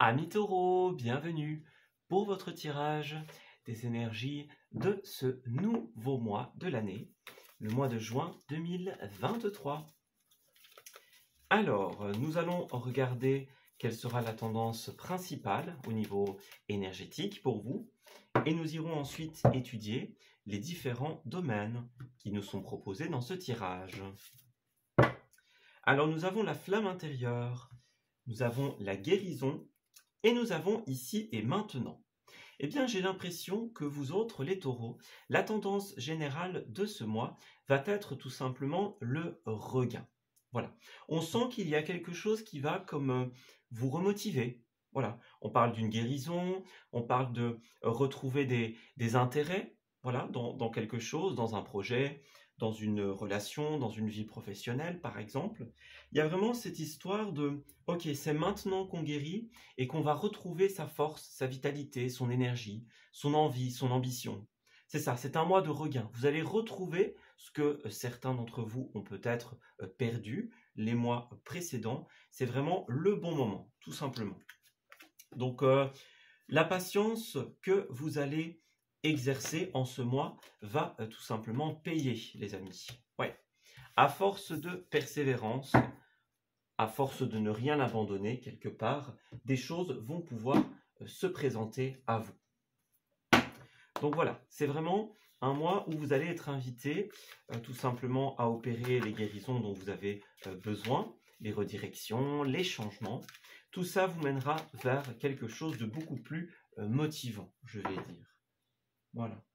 Amis taureaux, bienvenue pour votre tirage des énergies de ce nouveau mois de l'année, le mois de juin 2023. Alors, nous allons regarder quelle sera la tendance principale au niveau énergétique pour vous et nous irons ensuite étudier les différents domaines qui nous sont proposés dans ce tirage. Alors, nous avons la flamme intérieure, nous avons la guérison, et nous avons ici et maintenant. Eh bien, j'ai l'impression que vous autres, les taureaux, la tendance générale de ce mois va être tout simplement le regain. Voilà. On sent qu'il y a quelque chose qui va comme vous remotiver. Voilà. On parle d'une guérison, on parle de retrouver des intérêts, voilà, dans quelque chose, dans un projet, dans une relation, dans une vie professionnelle, par exemple. Il y a vraiment cette histoire de « Ok, c'est maintenant qu'on guérit et qu'on va retrouver sa force, sa vitalité, son énergie, son envie, son ambition. » C'est ça, c'est un mois de regain. Vous allez retrouver ce que certains d'entre vous ont peut-être perdu les mois précédents. C'est vraiment le bon moment, tout simplement. Donc, la patience que vous allez exercer en ce mois va tout simplement payer, les amis. Ouais. À force de persévérance, à force de ne rien abandonner quelque part, des choses vont pouvoir se présenter à vous. Donc voilà, c'est vraiment un mois où vous allez être invité tout simplement à opérer les guérisons dont vous avez besoin, les redirections, les changements. Tout ça vous mènera vers quelque chose de beaucoup plus motivant, je vais dire. Voilà.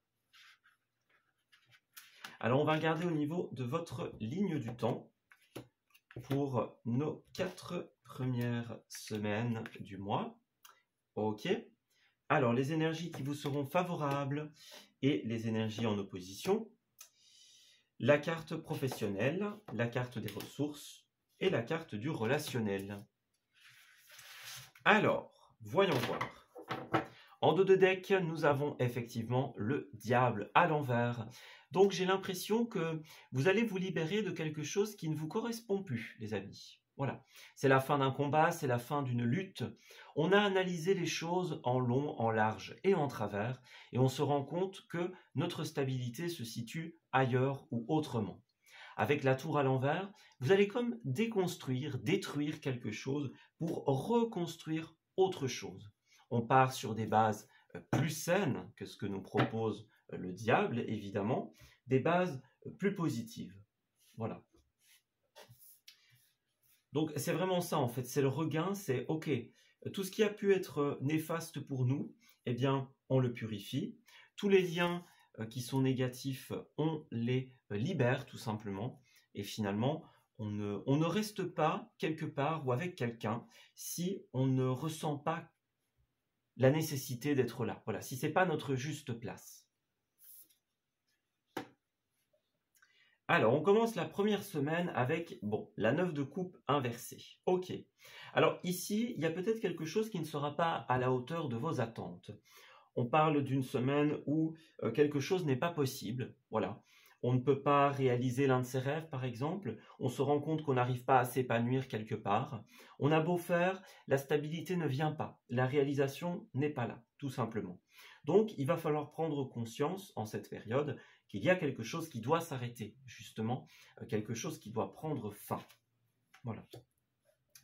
Alors, on va regarder au niveau de votre ligne du temps pour nos 4 premières semaines du mois. Ok. Alors, les énergies qui vous seront favorables et les énergies en opposition. La carte professionnelle, la carte des ressources et la carte du relationnel. Alors, voyons voir. En dos de deck, nous avons effectivement le diable à l'envers. Donc, j'ai l'impression que vous allez vous libérer de quelque chose qui ne vous correspond plus, les amis. Voilà. C'est la fin d'un combat, c'est la fin d'une lutte. On a analysé les choses en long, en large et en travers, et on se rend compte que notre stabilité se situe ailleurs ou autrement. Avec la tour à l'envers, vous allez comme déconstruire, détruire quelque chose pour reconstruire autre chose. On part sur des bases plus saines que ce que nous propose le diable, évidemment, des bases plus positives. Voilà. Donc, c'est vraiment ça, en fait. C'est le regain, c'est OK, tout ce qui a pu être néfaste pour nous, eh bien, on le purifie. Tous les liens qui sont négatifs, on les libère, tout simplement. Et finalement, on ne reste pas quelque part ou avec quelqu'un si on ne ressent pas la nécessité d'être là. Voilà, si ce n'est pas notre juste place. Alors, on commence la première semaine avec, la 9 de coupe inversée. Ok. Alors ici, il y a peut-être quelque chose qui ne sera pas à la hauteur de vos attentes. On parle d'une semaine où quelque chose n'est pas possible. Voilà. On ne peut pas réaliser l'un de ses rêves, par exemple. On se rend compte qu'on n'arrive pas à s'épanouir quelque part. On a beau faire, la stabilité ne vient pas. La réalisation n'est pas là, tout simplement. Donc, il va falloir prendre conscience en cette période qu'il y a quelque chose qui doit s'arrêter, justement, quelque chose qui doit prendre fin. Voilà.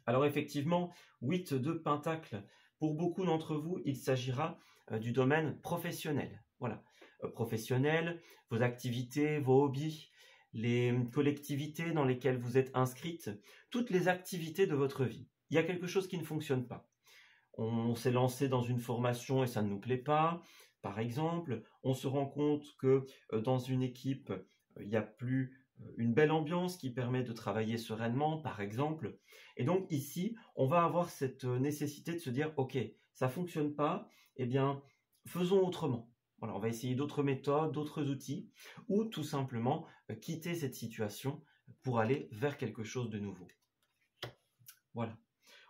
Alors effectivement, 8 de Pentacle, pour beaucoup d'entre vous, il s'agira du domaine professionnel. Voilà, professionnel, vos activités, vos hobbies, les collectivités dans lesquelles vous êtes inscrites, toutes les activités de votre vie. Il y a quelque chose qui ne fonctionne pas. On s'est lancé dans une formation et ça ne nous plaît pas. Par exemple, on se rend compte que dans une équipe, il n'y a plus une belle ambiance qui permet de travailler sereinement, par exemple. Et donc ici, on va avoir cette nécessité de se dire, ok, ça ne fonctionne pas, eh bien, faisons autrement. Voilà, on va essayer d'autres méthodes, d'autres outils, ou tout simplement quitter cette situation pour aller vers quelque chose de nouveau. Voilà.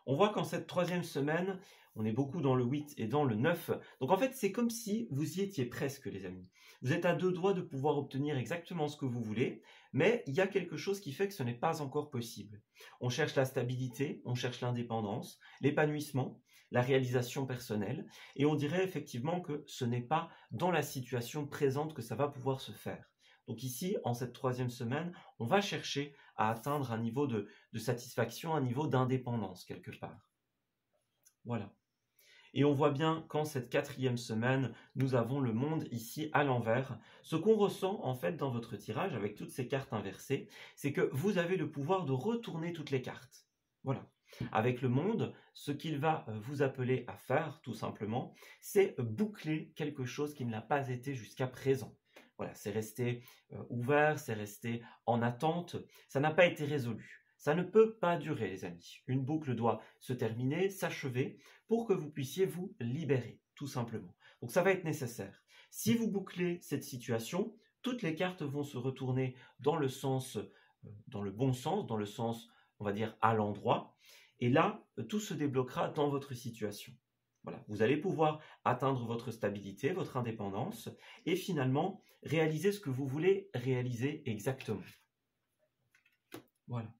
On voit qu'en cette troisième semaine, on est beaucoup dans le 8 et dans le 9. Donc en fait, c'est comme si vous y étiez presque, les amis. Vous êtes à 2 doigts de pouvoir obtenir exactement ce que vous voulez, mais il y a quelque chose qui fait que ce n'est pas encore possible. On cherche la stabilité, on cherche l'indépendance, l'épanouissement, la réalisation personnelle. Et on dirait effectivement que ce n'est pas dans la situation présente que ça va pouvoir se faire. Donc ici, en cette 3e semaine, on va chercher à atteindre un niveau de satisfaction, un niveau d'indépendance quelque part. Voilà. Et on voit bien qu'en cette 4e semaine, nous avons le monde ici à l'envers. Ce qu'on ressent en fait dans votre tirage avec toutes ces cartes inversées, c'est que vous avez le pouvoir de retourner toutes les cartes. Voilà. Avec le monde, ce qu'il va vous appeler à faire, tout simplement, c'est boucler quelque chose qui ne l'a pas été jusqu'à présent. Voilà, c'est resté ouvert, c'est resté en attente, ça n'a pas été résolu. Ça ne peut pas durer, les amis. Une boucle doit se terminer, s'achever, pour que vous puissiez vous libérer, tout simplement. Donc ça va être nécessaire. Si vous bouclez cette situation, toutes les cartes vont se retourner dans le sens, dans le bon sens, dans le sens, on va dire, à l'endroit. Et là, tout se débloquera dans votre situation. Voilà, vous allez pouvoir atteindre votre stabilité, votre indépendance, et finalement, réaliser ce que vous voulez réaliser exactement. Voilà.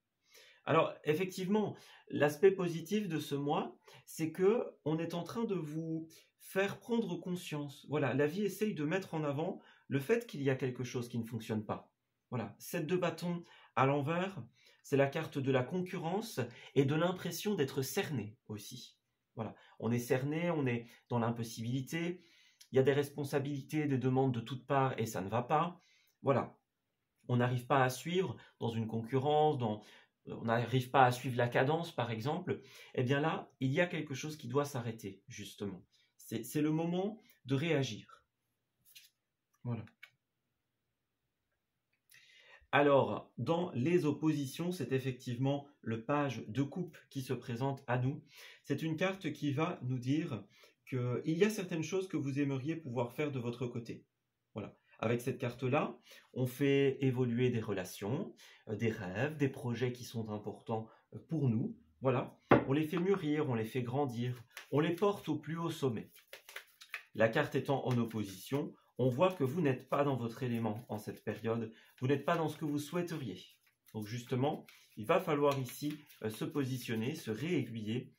Alors, effectivement, l'aspect positif de ce mois, c'est que on est en train de vous faire prendre conscience. Voilà, la vie essaye de mettre en avant le fait qu'il y a quelque chose qui ne fonctionne pas. Voilà, 7 de bâton à l'envers, c'est la carte de la concurrence et de l'impression d'être cerné aussi. Voilà, on est cerné, on est dans l'impossibilité, il y a des responsabilités, des demandes de toutes parts et ça ne va pas. Voilà, on n'arrive pas à suivre dans une concurrence, on n'arrive pas à suivre la cadence par exemple. Eh bien là, il y a quelque chose qui doit s'arrêter justement. C'est le moment de réagir. Voilà. Alors, dans les oppositions, c'est effectivement le page de coupe qui se présente à nous. C'est une carte qui va nous dire qu'il y a certaines choses que vous aimeriez pouvoir faire de votre côté. Voilà. Avec cette carte-là, on fait évoluer des relations, des rêves, des projets qui sont importants pour nous. Voilà. On les fait mûrir, on les fait grandir, on les porte au plus haut sommet. La carte étant en opposition, on voit que vous n'êtes pas dans votre élément en cette période, vous n'êtes pas dans ce que vous souhaiteriez. Donc justement, il va falloir ici se positionner, se réaiguiller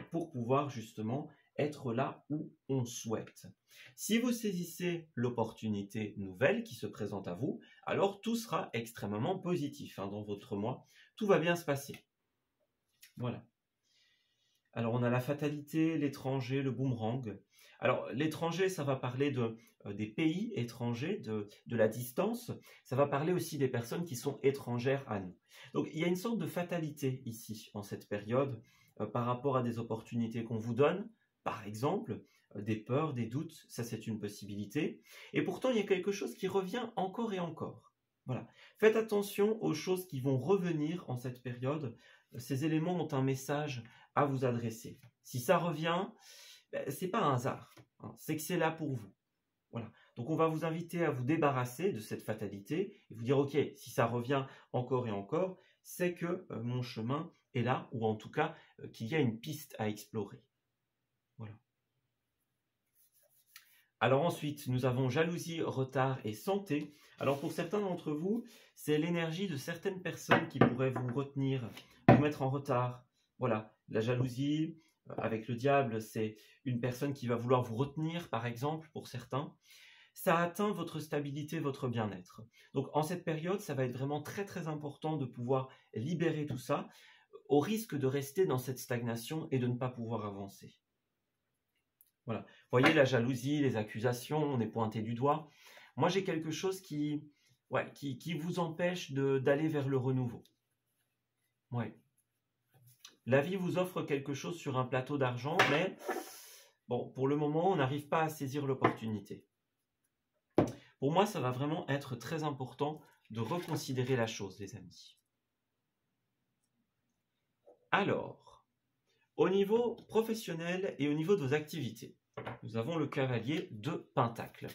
pour pouvoir justement être là où on souhaite. Si vous saisissez l'opportunité nouvelle qui se présente à vous, alors tout sera extrêmement positif dans votre mois, tout va bien se passer. Voilà. Alors on a la fatalité, l'étranger, le boomerang. Alors l'étranger, ça va parler des pays étrangers, de la distance. Ça va parler aussi des personnes qui sont étrangères à nous. Donc il y a une sorte de fatalité ici, en cette période, par rapport à des opportunités qu'on vous donne. Par exemple, des peurs, des doutes, ça c'est une possibilité. Et pourtant, il y a quelque chose qui revient encore et encore. Voilà. Faites attention aux choses qui vont revenir en cette période. Ces éléments ont un message à vous adresser. Si ça revient, c'est pas un hasard, c'est que c'est là pour vous. Voilà. Donc on va vous inviter à vous débarrasser de cette fatalité et vous dire ok, si ça revient encore et encore, c'est que mon chemin est là, ou en tout cas qu'il y a une piste à explorer. Voilà. Alors ensuite, nous avons jalousie, retard et santé. Alors pour certains d'entre vous, c'est l'énergie de certaines personnes qui pourraient vous retenir, vous mettre en retard. Voilà, la jalousie avec le diable, c'est une personne qui va vouloir vous retenir, par exemple, pour certains. Ça atteint votre stabilité, votre bien-être. Donc en cette période, ça va être vraiment très très important de pouvoir libérer tout ça, au risque de rester dans cette stagnation et de ne pas pouvoir avancer. Voilà. Vous voyez la jalousie, les accusations, on est pointé du doigt. Moi, j'ai quelque chose qui vous empêche d'aller vers le renouveau. Ouais. La vie vous offre quelque chose sur un plateau d'argent, mais bon, pour le moment, on n'arrive pas à saisir l'opportunité. Pour moi, ça va vraiment être très important de reconsidérer la chose, les amis. Alors, au niveau professionnel et au niveau de vos activités, nous avons le cavalier de Pentacle.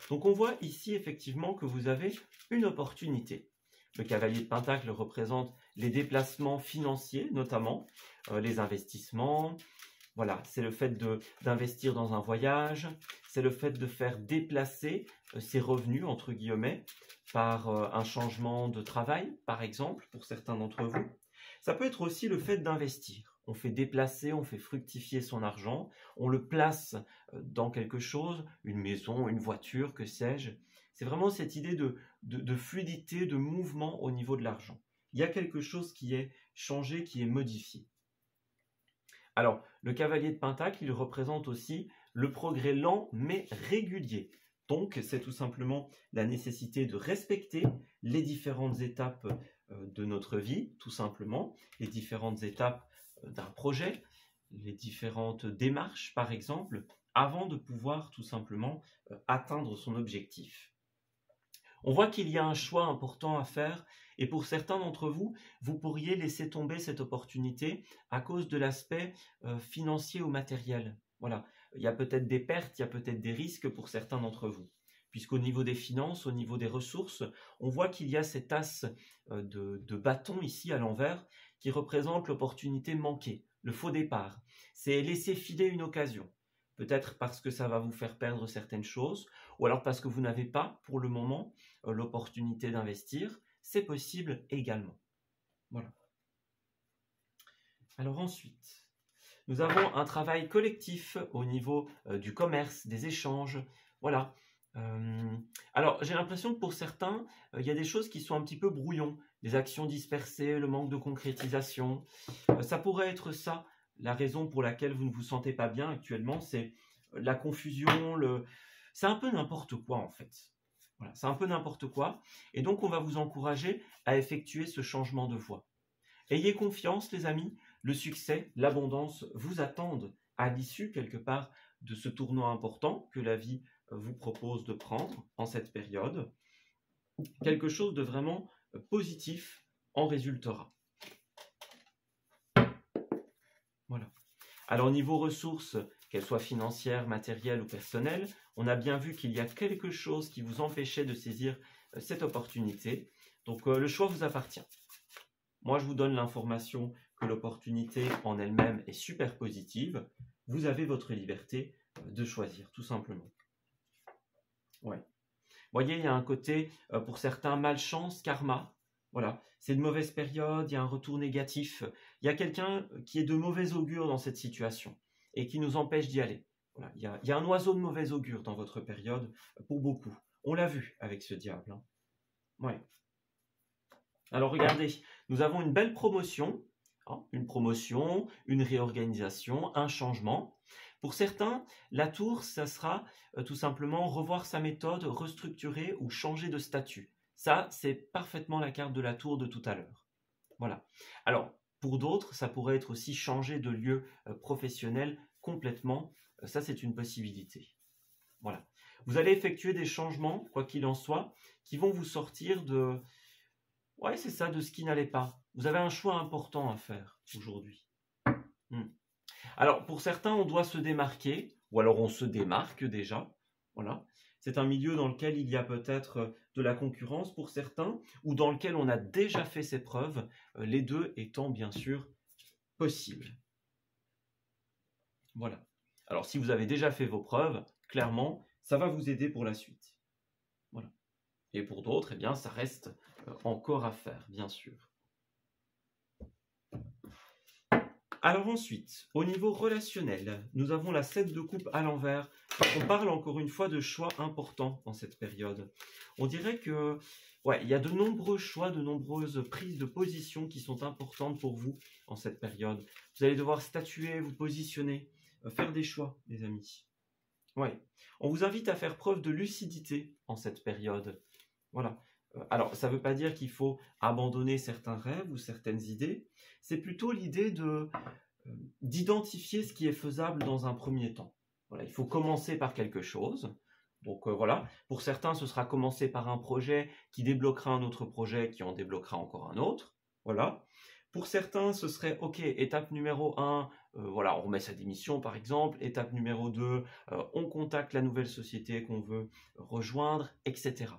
Donc on voit ici effectivement que vous avez une opportunité. Le cavalier de Pentacle représente les déplacements financiers, notamment les investissements. Voilà, c'est le fait d'investir dans un voyage, c'est le fait de faire déplacer ses revenus, entre guillemets, par un changement de travail, par exemple, pour certains d'entre vous. Ça peut être aussi le fait d'investir. on fait déplacer, on fait fructifier son argent, on le place dans quelque chose, une maison, une voiture, que sais-je. C'est vraiment cette idée de fluidité, de mouvement au niveau de l'argent. Il y a quelque chose qui est changé, qui est modifié. Alors, le cavalier de Pentacle, il représente aussi le progrès lent mais régulier. Donc, c'est tout simplement la nécessité de respecter les différentes étapes de notre vie, tout simplement, les différentes étapes d'un projet, les différentes démarches, par exemple, avant de pouvoir tout simplement atteindre son objectif. On voit qu'il y a un choix important à faire et pour certains d'entre vous, vous pourriez laisser tomber cette opportunité à cause de l'aspect financier ou matériel. Voilà, il y a peut-être des pertes, il y a peut-être des risques pour certains d'entre vous. Puisqu'au niveau des finances, au niveau des ressources, on voit qu'il y a cet as de bâton ici à l'envers qui représente l'opportunité manquée, le faux départ. C'est laisser filer une occasion. Peut-être parce que ça va vous faire perdre certaines choses, ou alors parce que vous n'avez pas, pour le moment, l'opportunité d'investir. C'est possible également. Voilà. Alors ensuite, nous avons un travail collectif au niveau du commerce, des échanges. Voilà. Alors, j'ai l'impression que pour certains, il y a des choses qui sont un petit peu brouillons. Les actions dispersées, le manque de concrétisation. Ça pourrait être ça. La raison pour laquelle vous ne vous sentez pas bien actuellement, c'est la confusion, c'est un peu n'importe quoi en fait. Voilà, c'est un peu n'importe quoi. Et donc, on va vous encourager à effectuer ce changement de voie. Ayez confiance, les amis. Le succès, l'abondance vous attendent à l'issue, quelque part, de ce tournant important que la vie vous propose de prendre en cette période. Quelque chose de vraiment positif en résultera. Voilà. Alors, niveau ressources, qu'elles soient financières, matérielles ou personnelles, on a bien vu qu'il y a quelque chose qui vous empêchait de saisir cette opportunité. Donc, le choix vous appartient. Moi, je vous donne l'information que l'opportunité en elle-même est super positive. Vous avez votre liberté de choisir, tout simplement. Ouais. Vous voyez, il y a un côté, pour certains, malchance, karma. Voilà, c'est une mauvaise période, il y a un retour négatif. Il y a quelqu'un qui est de mauvais augure dans cette situation et qui nous empêche d'y aller. Voilà, il y a un oiseau de mauvais augure dans votre période pour beaucoup. On l'a vu avec ce diable. Hein. Ouais. Alors regardez, nous avons une belle promotion, hein, une réorganisation, un changement. Pour certains, la tour, ça sera tout simplement revoir sa méthode, restructurer ou changer de statut. Ça, c'est parfaitement la carte de la tour de tout à l'heure. Voilà. Alors, pour d'autres, ça pourrait être aussi changer de lieu professionnel complètement. Ça, c'est une possibilité. Voilà. Vous allez effectuer des changements, quoi qu'il en soit, qui vont vous sortir de... Ouais, c'est ça, de ce qui n'allait pas. Vous avez un choix important à faire aujourd'hui. Alors, pour certains, on doit se démarquer, ou alors on se démarque déjà. Voilà. C'est un milieu dans lequel il y a peut-être de la concurrence pour certains, ou dans lequel on a déjà fait ses preuves, les deux étant bien sûr possibles. Voilà. Alors, si vous avez déjà fait vos preuves, clairement, ça va vous aider pour la suite. Voilà. Et pour d'autres, eh bien, ça reste encore à faire, bien sûr. Alors ensuite, au niveau relationnel, nous avons la 7 de coupe à l'envers. On parle encore une fois de choix importants dans cette période. On dirait que, ouais, il y a de nombreux choix, de nombreuses prises de position qui sont importantes pour vous en cette période. Vous allez devoir statuer, vous positionner, faire des choix, les amis. Ouais. On vous invite à faire preuve de lucidité en cette période. Voilà. Alors, ça ne veut pas dire qu'il faut abandonner certains rêves ou certaines idées. C'est plutôt l'idée d'identifier ce qui est faisable dans un premier temps. Voilà, il faut commencer par quelque chose. Donc voilà, pour certains, ce sera commencer par un projet qui débloquera un autre projet qui en débloquera encore un autre. Voilà. Pour certains, ce serait, ok, étape numéro 1, voilà, on remet sa démission par exemple. Étape numéro 2, on contacte la nouvelle société qu'on veut rejoindre, etc.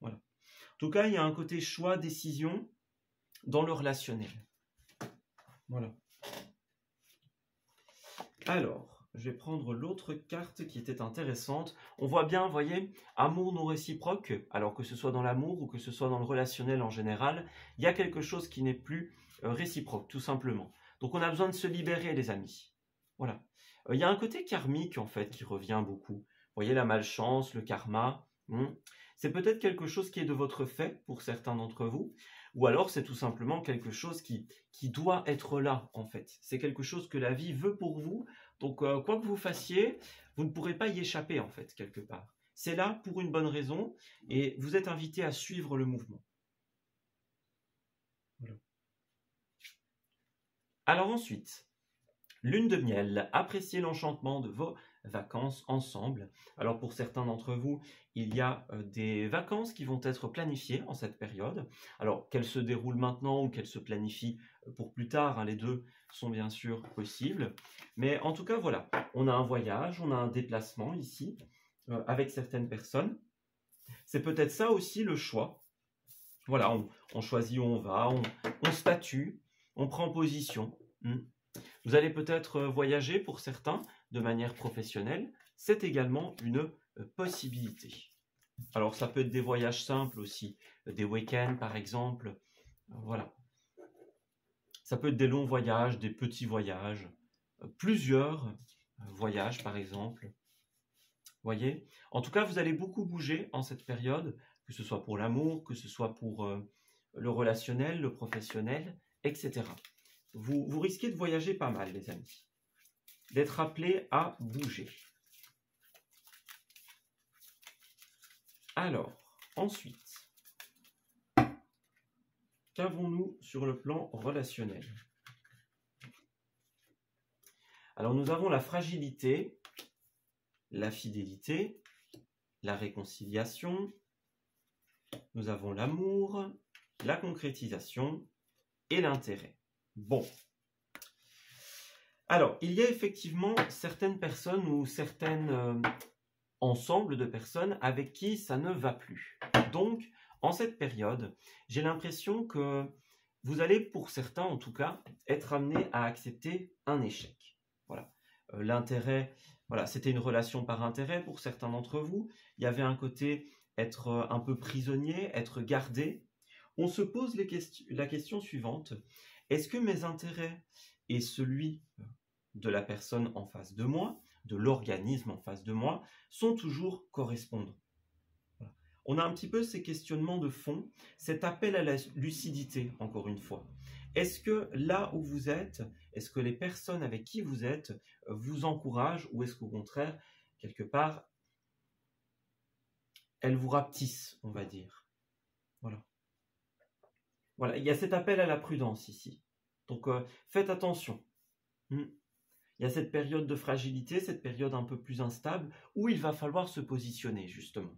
Voilà. En tout cas, il y a un côté choix, décision dans le relationnel. Voilà. Alors, je vais prendre l'autre carte qui était intéressante. On voit bien, vous voyez, amour non réciproque, alors que ce soit dans l'amour ou que ce soit dans le relationnel en général, il y a quelque chose qui n'est plus réciproque, tout simplement. Donc on a besoin de se libérer, les amis. Voilà. Il y a un côté karmique, en fait, qui revient beaucoup. Vous voyez, la malchance, le karma. C'est peut-être quelque chose qui est de votre fait pour certains d'entre vous, ou alors c'est tout simplement quelque chose qui doit être là, en fait. C'est quelque chose que la vie veut pour vous. Donc, quoi que vous fassiez, vous ne pourrez pas y échapper, en fait, quelque part. C'est là pour une bonne raison, et vous êtes invité à suivre le mouvement. Voilà. Alors ensuite, lune de miel, appréciez l'enchantement de vos vacances ensemble. Alors pour certains d'entre vous, il y a des vacances qui vont être planifiées en cette période. Alors qu'elles se déroulent maintenant ou qu'elles se planifient pour plus tard, hein, les deux sont bien sûr possibles. Mais en tout cas, voilà, on a un voyage, on a un déplacement ici avec certaines personnes. C'est peut-être ça aussi le choix. Voilà, on choisit où on va, on statue, on prend position. Vous allez peut-être voyager pour certains de manière professionnelle. C'est également une possibilité. Alors ça peut être des voyages simples aussi, des week-ends par exemple. Voilà. Ça peut être des longs voyages, des petits voyages, plusieurs voyages par exemple. Voyez? En tout cas, vous allez beaucoup bouger en cette période, que ce soit pour l'amour, que ce soit pour le relationnel, le professionnel, etc. Vous risquez de voyager pas mal, les amis. D'être appelé à bouger. Alors, ensuite, qu'avons-nous sur le plan relationnel? Alors, nous avons la fragilité, la fidélité, la réconciliation, nous avons l'amour, la concrétisation et l'intérêt. Bon. Alors, il y a effectivement certaines personnes ou certains ensembles de personnes avec qui ça ne va plus. Donc, en cette période, j'ai l'impression que vous allez, pour certains en tout cas, être amené à accepter un échec. Voilà. L'intérêt, voilà, c'était une relation par intérêt pour certains d'entre vous. Il y avait un côté être un peu prisonnier, être gardé. On se pose la question suivante. Est-ce que mes intérêts et celui de la personne en face de moi, de l'organisme en face de moi, sont toujours correspondants? Voilà. On a un petit peu ces questionnements de fond, cet appel à la lucidité, encore une fois. Est-ce que là où vous êtes, est-ce que les personnes avec qui vous êtes vous encouragent ou est-ce qu'au contraire, quelque part, elles vous rapetissent, on va dire? Voilà. Voilà, il y a cet appel à la prudence ici. Donc, faites attention. Il y a cette période de fragilité, cette période un peu plus instable, où il va falloir se positionner, justement.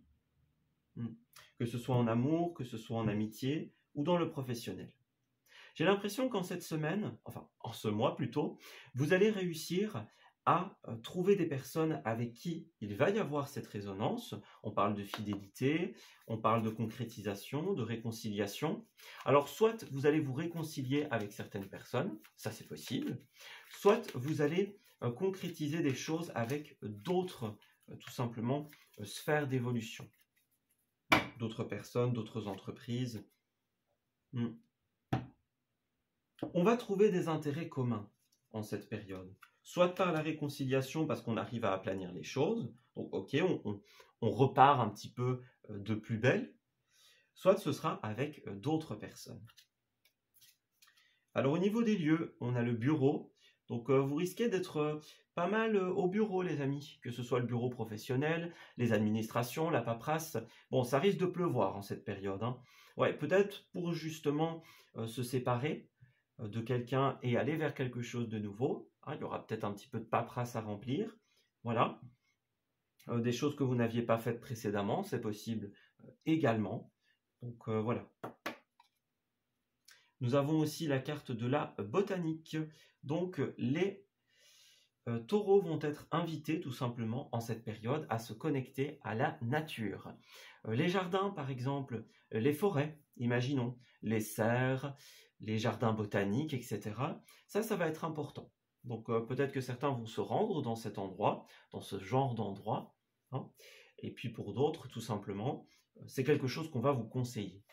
Que ce soit en amour, que ce soit en amitié, ou dans le professionnel. J'ai l'impression qu'en cette semaine, enfin, en ce mois plutôt, vous allez réussir à trouver des personnes avec qui il va y avoir cette résonance. On parle de fidélité, on parle de concrétisation, de réconciliation. Alors, soit vous allez vous réconcilier avec certaines personnes, ça c'est possible, soit vous allez concrétiser des choses avec d'autres, tout simplement, sphères d'évolution. D'autres personnes, d'autres entreprises. On va trouver des intérêts communs en cette période. Soit par la réconciliation parce qu'on arrive à aplanir les choses, donc ok, on repart un petit peu de plus belle, soit ce sera avec d'autres personnes. Alors au niveau des lieux, on a le bureau, donc vous risquez d'être pas mal au bureau les amis, que ce soit le bureau professionnel, les administrations, la paperasse. Bon, ça risque de pleuvoir en cette période. Ouais, peut-être pour justement se séparer de quelqu'un et aller vers quelque chose de nouveau. Il y aura peut-être un petit peu de paperasse à remplir. Voilà. Des choses que vous n'aviez pas faites précédemment, c'est possible également. Donc voilà. Nous avons aussi la carte de la botanique. Donc les taureaux vont être invités tout simplement en cette période à se connecter à la nature. Les jardins par exemple, les forêts, imaginons, les serres, les jardins botaniques, etc. Ça va être important. Donc peut-être que certains vont se rendre dans cet endroit, dans ce genre d'endroit. Et puis pour d'autres, tout simplement, c'est quelque chose qu'on va vous conseiller.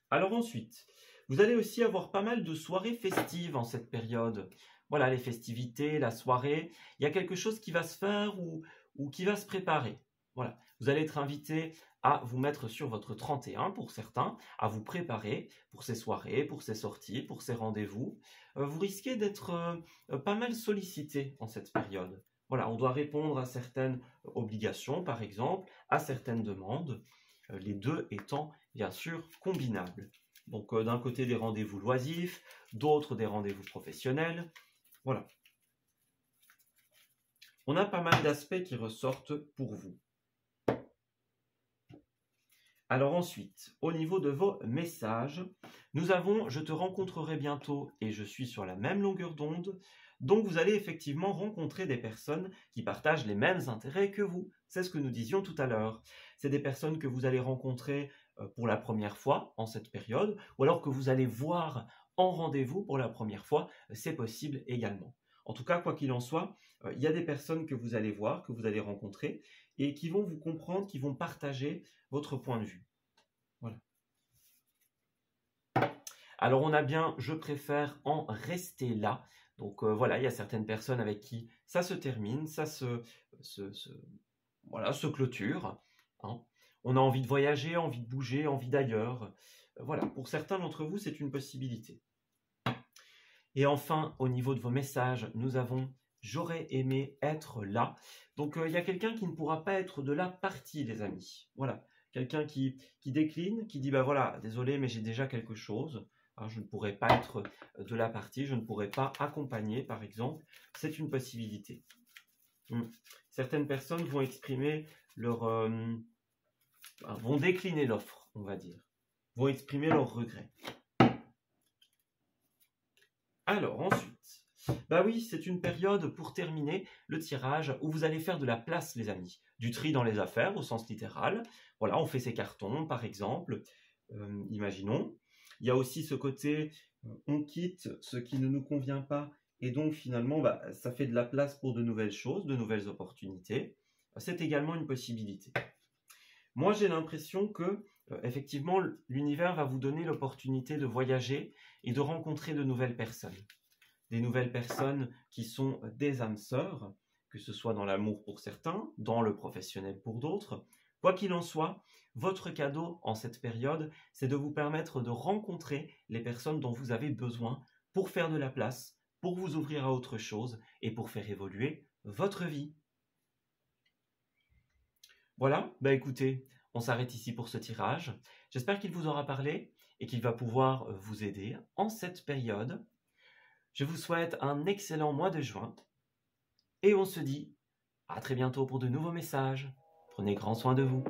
Alors ensuite, Vous allez aussi avoir pas mal de soirées festives en cette période. Voilà, les festivités, la soirée, il y a quelque chose qui va se faire ou qui va se préparer. Voilà, vous allez être invité à vous mettre sur votre 31 pour certains, à vous préparer pour ces soirées, pour ces sorties, pour ces rendez-vous. Vous risquez d'être pas mal sollicité en cette période. Voilà, on doit répondre à certaines obligations, par exemple, à certaines demandes, les deux étant bien sûr combinables. Donc d'un côté des rendez-vous loisifs, d'autres des rendez-vous professionnels. Voilà. On a pas mal d'aspects qui ressortent pour vous. Alors ensuite, au niveau de vos messages, nous avons « Je te rencontrerai bientôt et je suis sur la même longueur d'onde ». Donc vous allez effectivement rencontrer des personnes qui partagent les mêmes intérêts que vous. C'est ce que nous disions tout à l'heure. C'est des personnes que vous allez rencontrer pour la première fois en cette période, ou alors que vous allez voir en rendez-vous pour la première fois, c'est possible également. En tout cas, quoi qu'il en soit, il y a des personnes que vous allez voir, que vous allez rencontrer, et qui vont vous comprendre, qui vont partager votre point de vue. Voilà. Alors on a bien « je préfère en rester là ». Donc voilà, il y a certaines personnes avec qui ça se termine, ça se clôture. Hein. On a envie de voyager, envie de bouger, envie d'ailleurs. Voilà, pour certains d'entre vous, c'est une possibilité. Et enfin, au niveau de vos messages, nous avons « j'aurais aimé être là ». Donc il y a quelqu'un qui ne pourra pas être de la partie, les amis. Voilà, quelqu'un qui décline, qui dit « bah voilà, désolé, mais j'ai déjà quelque chose ». Alors, je ne pourrais pas être de la partie, je ne pourrais pas accompagner, par exemple. C'est une possibilité. Certaines personnes vont exprimer vont décliner l'offre, on va dire. Vont exprimer leurs regrets. Alors, ensuite, bah oui, c'est une période pour terminer le tirage où vous allez faire de la place, les amis. Du tri dans les affaires, au sens littéral. Voilà, on fait ses cartons, par exemple. Imaginons. Il y a aussi ce côté, on quitte ce qui ne nous convient pas et donc finalement, ça fait de la place pour de nouvelles choses, de nouvelles opportunités. C'est également une possibilité. Moi, j'ai l'impression que, effectivement, l'univers va vous donner l'opportunité de voyager et de rencontrer de nouvelles personnes. Des nouvelles personnes qui sont des âmes sœurs, que ce soit dans l'amour pour certains, dans le professionnel pour d'autres. Quoi qu'il en soit, votre cadeau en cette période, c'est de vous permettre de rencontrer les personnes dont vous avez besoin pour faire de la place, pour vous ouvrir à autre chose et pour faire évoluer votre vie. Voilà, écoutez, on s'arrête ici pour ce tirage. J'espère qu'il vous aura parlé et qu'il va pouvoir vous aider en cette période. Je vous souhaite un excellent mois de juin et on se dit à très bientôt pour de nouveaux messages. Prenez grand soin de vous.